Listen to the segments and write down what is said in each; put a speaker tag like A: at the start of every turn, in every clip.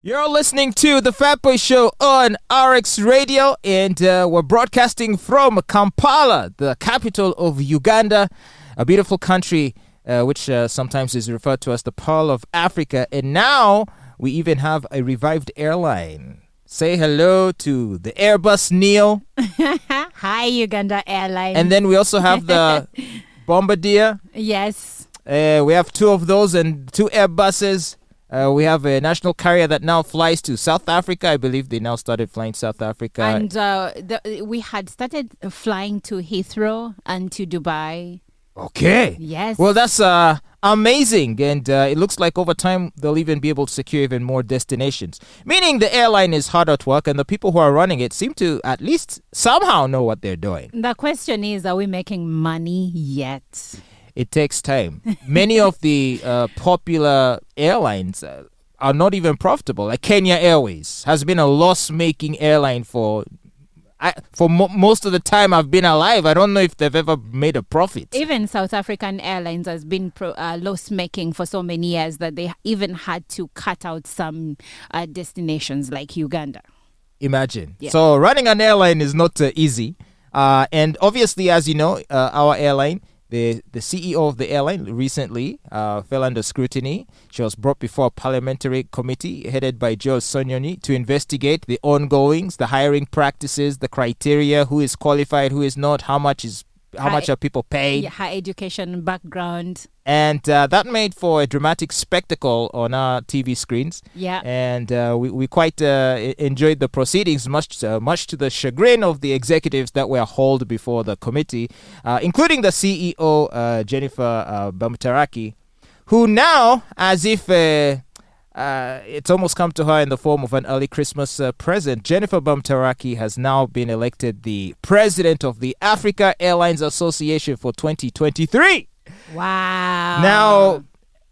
A: You're listening to the Fatboy Show on RX Radio, and we're broadcasting from Kampala, the capital of Uganda, a beautiful country which sometimes is referred to as the Pearl of Africa. And now we even have a revived airline. Say hello to the Airbus Neo.
B: Hi, Uganda Airlines.
A: And then we also have the Bombardier.
B: Yes.
A: We have two of those and two Airbuses. We have a national carrier that now flies to South Africa. I believe they now started flying South Africa.
B: And we had started flying to Heathrow and to Dubai.
A: Okay.
B: Yes.
A: Well, that's amazing. And it looks like over time, they'll even be able to secure even more destinations. Meaning the airline is hard at work and the people who are running it seem to at least somehow know what they're doing.
B: The question is, are we making money yet?
A: It takes time. Many of the popular airlines are not even profitable. Like Kenya Airways has been a loss-making airline for most of the time I've been alive. I don't know if they've ever made a profit.
B: Even South African Airlines has been loss-making for so many years that they even had to cut out some destinations like Uganda.
A: Imagine.
B: Yeah.
A: So running an airline is not easy. And obviously, as you know, our airline, the CEO of the airline recently fell under scrutiny. She was brought before a parliamentary committee headed by Joe Sonyoni to investigate the ongoings, the hiring practices, the criteria, who is qualified, who is not, how much are people paid.
B: Yeah, her education background.
A: And that made for a dramatic spectacle on our TV screens.
B: Yeah.
A: And we quite enjoyed the proceedings, much to the chagrin of the executives that were hauled before the committee, including the CEO, Jennifer Bamuturaki, who now, as if it's almost come to her in the form of an early Christmas present, Jennifer Bamuturaki has now been elected the president of the AFRAA Airlines Association for 2023.
B: Wow.
A: Now,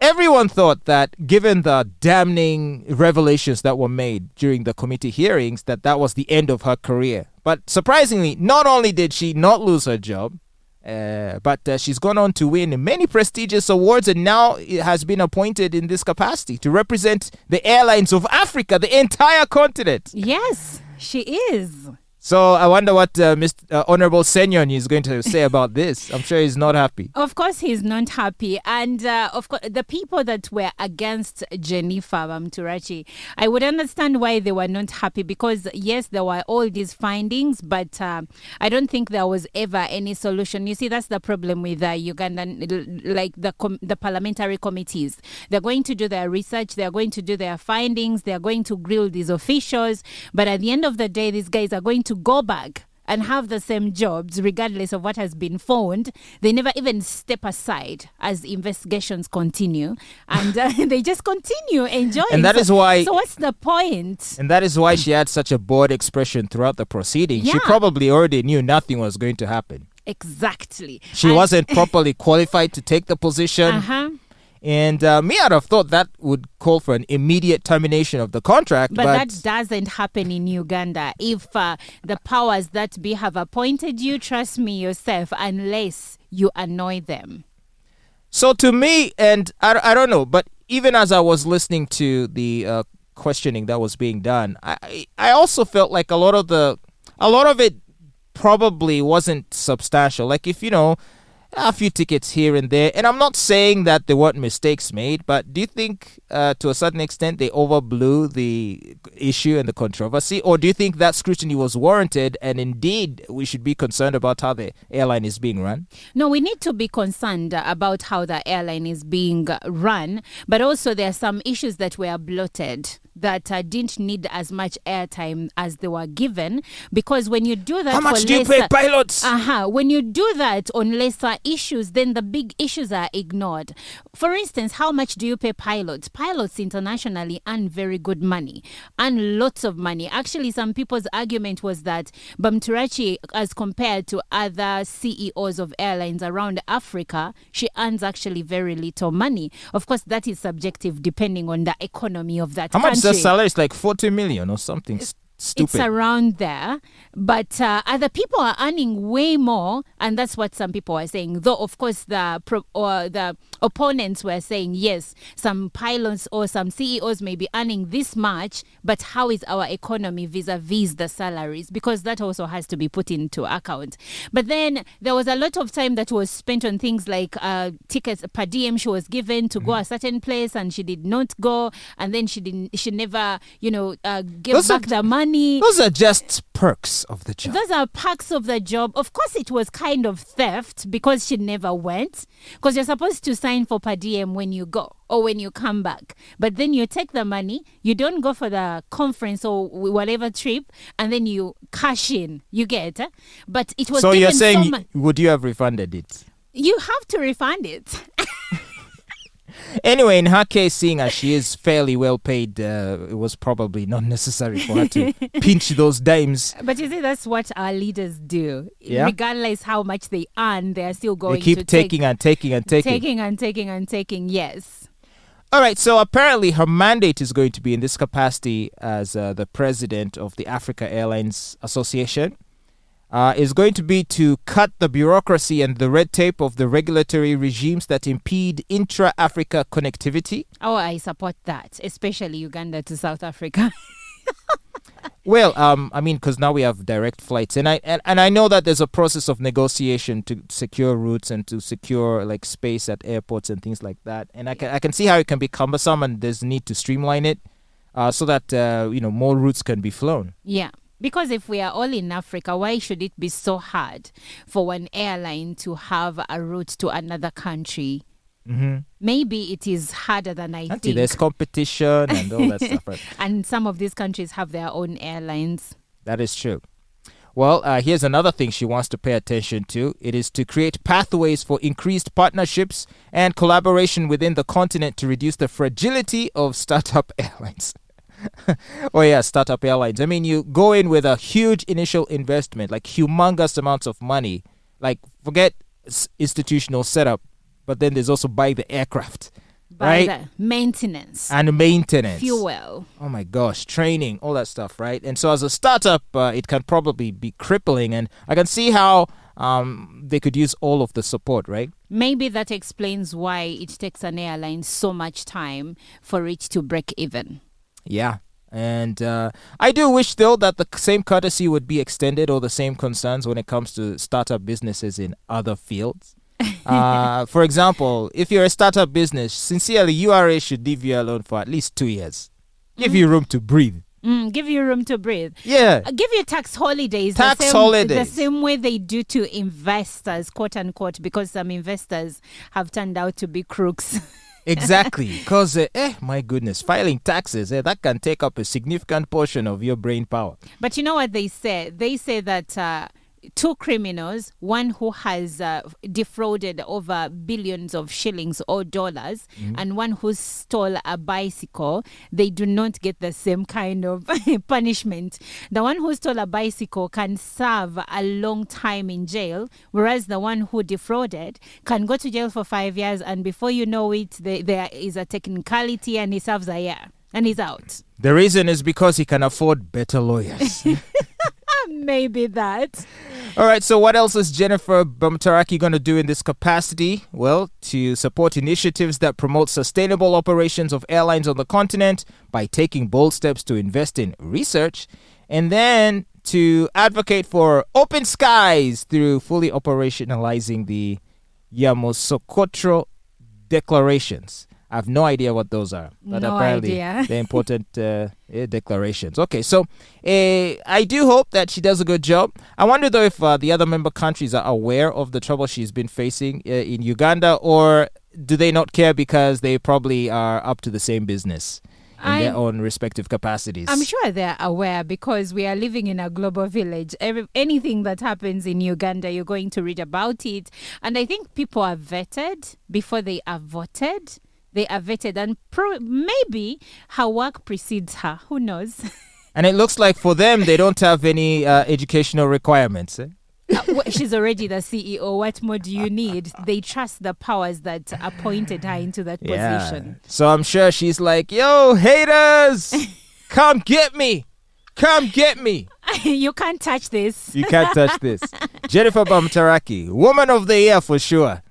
A: everyone thought that given the damning revelations that were made during the committee hearings, that was the end of her career. But surprisingly, not only did she not lose her job, but she's gone on to win many prestigious awards and now has been appointed in this capacity to represent the airlines of Africa, the entire continent.
B: Yes, she is.
A: So I wonder what Mr. Honorable Senyon is going to say about this. I'm sure he's not happy.
B: Of course, he's not happy. And of course, the people that were against Jennifer Bamuturaki, I would understand why they were not happy because, yes, there were all these findings, but I don't think there was ever any solution. You see, that's the problem with Ugandan, like the parliamentary committees. They're going to do their research, they're going to do their findings, they're going to grill these officials. But at the end of the day, these guys are going to go back and have the same jobs regardless of what has been found. They never even step aside as investigations continue and they just continue enjoying.
A: And that is why.
B: So what's the point?
A: And that is why she had such a bored expression throughout the proceedings.
B: Yeah.
A: She probably already knew nothing was going to happen.
B: Exactly.
A: She wasn't properly qualified to take the position.
B: Uh-huh.
A: And me, I'd have thought that would call for an immediate termination of the contract.
B: But that doesn't happen in Uganda. If the powers that be have appointed you, trust me yourself, unless you annoy them.
A: So to me, and I don't know, but even as I was listening to the questioning that was being done, I also felt like a lot of it probably wasn't substantial. Like if, a few tickets here and there. And I'm not saying that there weren't mistakes made, but do you think to a certain extent they overblew the issue and the controversy? Or do you think that scrutiny was warranted and indeed we should be concerned about how the airline is being run?
B: No, we need to be concerned about how the airline is being run, but also there are some issues that were bloated that didn't need as much airtime as they were given, because when you do that,
A: how much do you pay pilots?
B: When you do that on lesser issues, then the big issues are ignored. For instance, how much do you pay pilots? Pilots internationally earn very good money, earn lots of money. Actually, some people's argument was that Bamuturaki, as compared to other CEOs of airlines around Africa, she earns actually very little money. Of course, that is subjective depending on the economy of that country.
A: How much the salary is like 40 million or something stupid.
B: It's around there, but other people are earning way more, and that's what some people are saying. Though, of course, the opponents were saying, yes, some pilots or some CEOs may be earning this much, but how is our economy vis-a-vis the salaries? Because that also has to be put into account. But then there was a lot of time that was spent on things like tickets per diem she was given to go a certain place, and she did not go, and then she never, gave back the money.
A: Those are just perks of the job.
B: Those are perks of the job. Of course, it was kind of theft because she never went. Because you're supposed to sign for per diem when you go or when you come back. But then you take the money, you don't go for the conference or whatever trip, and then you cash in. You get? But it was
A: so
B: given
A: you're saying,
B: so
A: would you have refunded it?
B: You have to refund it.
A: Anyway, in her case, seeing as she is fairly well paid, it was probably not necessary for her to pinch those dimes.
B: But you see, that's what our leaders do.
A: Yeah?
B: Regardless how much they earn, they are still going
A: They keep
B: to
A: taking and taking and taking.
B: Taking and taking and taking, yes.
A: All right, so apparently her mandate is going to be in this capacity as the president of the Africa Airlines Association. Is going to be to cut the bureaucracy and the red tape of the regulatory regimes that impede intra-Africa connectivity.
B: Oh, I support that, especially Uganda to South Africa.
A: Well, because now we have direct flights, and I know that there's a process of negotiation to secure routes and to secure like space at airports and things like that. And I can see how it can be cumbersome, and there's need to streamline it so that more routes can be flown.
B: Yeah. Because if we are all in Africa, why should it be so hard for one airline to have a route to another country?
A: Mm-hmm.
B: Maybe it is harder than I think.
A: There's competition and all that stuff. Right?
B: And some of these countries have their own airlines.
A: That is true. Well, here's another thing she wants to pay attention to. It is to create pathways for increased partnerships and collaboration within the continent to reduce the fragility of startup airlines. Oh yeah, startup airlines. I mean, you go in with a huge initial investment, like humongous amounts of money. Like, forget institutional setup, but then there's also buy the aircraft, right?
B: The maintenance.
A: And maintenance.
B: Fuel.
A: Oh my gosh, training, all that stuff, right? And so as a startup, it can probably be crippling. And I can see how they could use all of the support, right?
B: Maybe that explains why it takes an airline so much time for it to break even.
A: Yeah. And I do wish, though, that the same courtesy would be extended, or the same concerns when it comes to startup businesses in other fields. For example, if you're a startup business, sincerely, URA should leave you alone for at least 2 years. Give you room to breathe.
B: Give you room to breathe.
A: Yeah.
B: Give you tax holidays.
A: Holidays.
B: The same way they do to investors, quote unquote, because some investors have turned out to be crooks.
A: Exactly, because my goodness, filing taxes, that can take up a significant portion of your brain power.
B: But you know what they say? They say that two criminals, one who has defrauded over billions of shillings or dollars, and one who stole a bicycle, they do not get the same kind of punishment. The one who stole a bicycle can serve a long time in jail, whereas the one who defrauded can go to jail for 5 years, and before you know it, there is a technicality and he serves a year and he's out.
A: The reason is because he can afford better lawyers.
B: Maybe that.
A: All right, so what else is Jennifer Bamuturaki going to do in this capacity? Well, to support initiatives that promote sustainable operations of airlines on the continent by taking bold steps to invest in research, and then to advocate for open skies through fully operationalizing the Yamoussoukro declarations. I have no idea what those are, but
B: no
A: apparently
B: idea.
A: they're important declarations. Okay, so I do hope that she does a good job. I wonder, though, if the other member countries are aware of the trouble she's been facing in Uganda, or do they not care because they probably are up to the same business in their own respective capacities?
B: I'm sure they're aware because we are living in a global village. Anything that happens in Uganda, you're going to read about it. And I think people are vetted before they are voted. They are vetted, and maybe her work precedes her. Who knows?
A: And it looks like for them, they don't have any educational requirements.
B: She's already the CEO. What more do you need? They trust the powers that appointed her into that position.
A: So I'm sure she's like, yo, haters, come get me. Come get me.
B: You can't touch this.
A: You can't touch this. Jennifer Bamuturaki, Woman of the Year for sure.